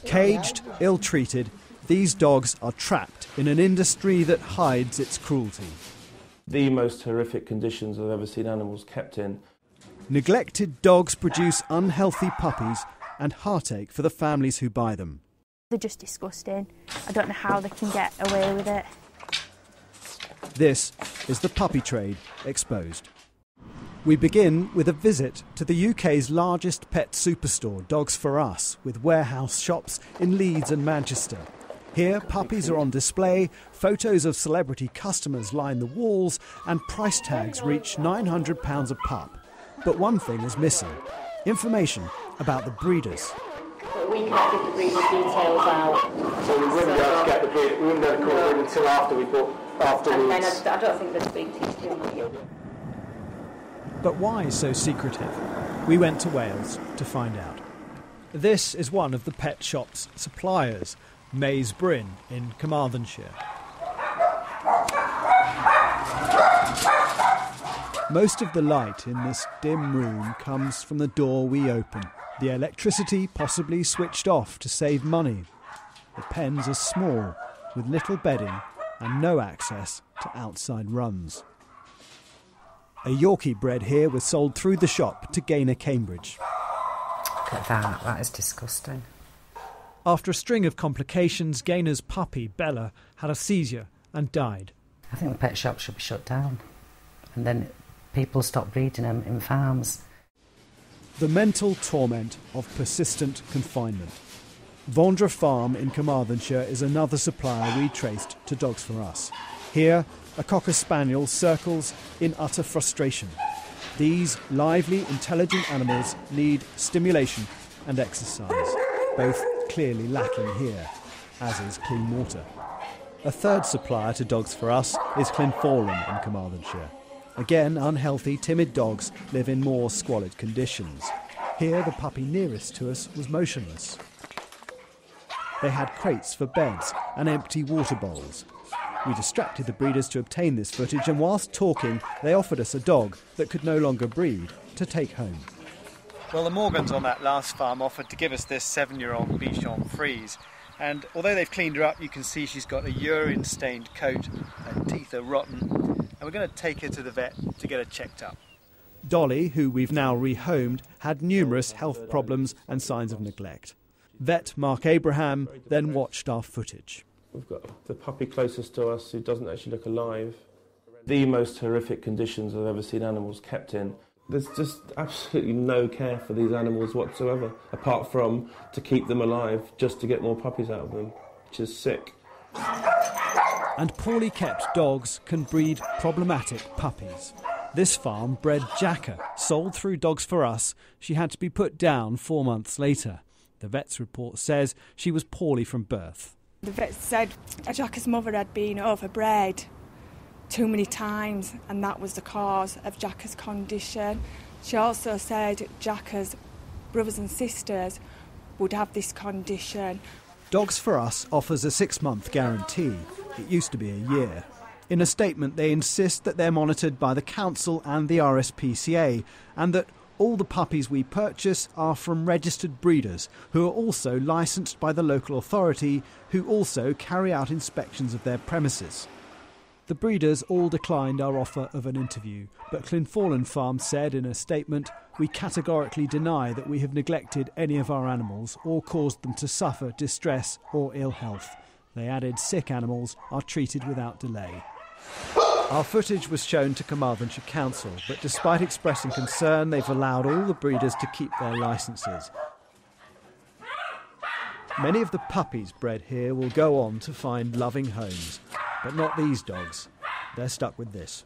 Caged, ill-treated, these dogs are trapped in an industry that hides its cruelty. The most horrific conditions I've ever seen animals kept in. Neglected dogs produce unhealthy puppies and heartache for the families who buy them. They're just disgusting. I don't know how they can get away with it. This is the puppy trade exposed. We begin with a visit to the UK's largest pet superstore, Dogs4us, with warehouse shops in Leeds and Manchester. Here, puppies are on display, photos of celebrity customers line the walls, and price tags reach £900 a pup. But one thing is missing: information about the breeders. But we can't get the breeder details out. So we wouldn't be able to get the breed, we wouldn't be able to call it until after we bought, afterwards. And I don't think the breed is too much. But why so secretive? We went to Wales to find out. This is one of the pet shop's suppliers, Maes Bryn in Carmarthenshire. Most of the light in this dim room comes from the door we open. The electricity possibly switched off to save money. The pens are small, with little bedding and no access to outside runs. A Yorkie bred here was sold through the shop to Gaynor, Cambridge. Look at that, that is disgusting. After a string of complications, Gaynor's puppy, Bella, had a seizure and died. I think the pet shop should be shut down, and then people stop breeding them in farms. The mental torment of persistent confinement. Vondra Farm in Carmarthenshire is another supplier we traced to Dogs4us. Here, a Cocker Spaniel circles in utter frustration. These lively, intelligent animals need stimulation and exercise, both clearly lacking here, as is clean water. A third supplier to Dogs4us is Llynfforlan in Carmarthenshire. Again, unhealthy, timid dogs live in more squalid conditions. Here, the puppy nearest to us was motionless. They had crates for beds and empty water bowls. We distracted the breeders to obtain this footage, and whilst talking, they offered us a dog that could no longer breed to take home. Well, the Morgans on that last farm offered to give us this 7-year-old Bichon Frise. And although they've cleaned her up, you can see she's got a urine-stained coat, her teeth are rotten, and we're going to take her to the vet to get her checked up. Dolly, who we've now rehomed, had numerous health problems and signs of neglect. Vet Mark Abraham then watched our footage. We've got the puppy closest to us who doesn't actually look alive. The most horrific conditions I've ever seen animals kept in. There's just absolutely no care for these animals whatsoever, apart from to keep them alive, just to get more puppies out of them, which is sick. And poorly kept dogs can breed problematic puppies. This farm bred Jacka, sold through Dogs4us. She had to be put down 4 months later. The vet's report says she was poorly from birth. The vet said Jacka's mother had been overbred too many times, and that was the cause of Jacka's condition. She also said Jacka's brothers and sisters would have this condition. Dogs4us offers a 6-month guarantee. It used to be a year. In a statement, they insist that they're monitored by the council and the RSPCA, and that all the puppies we purchase are from registered breeders who are also licensed by the local authority, who also carry out inspections of their premises. The breeders all declined our offer of an interview, but Llynfforlan Farm said in a statement, "We categorically deny that we have neglected any of our animals or caused them to suffer distress or ill health." They added sick animals are treated without delay. Our footage was shown to Carmarthenshire Council, but despite expressing concern, they've allowed all the breeders to keep their licences. Many of the puppies bred here will go on to find loving homes, but not these dogs. They're stuck with this.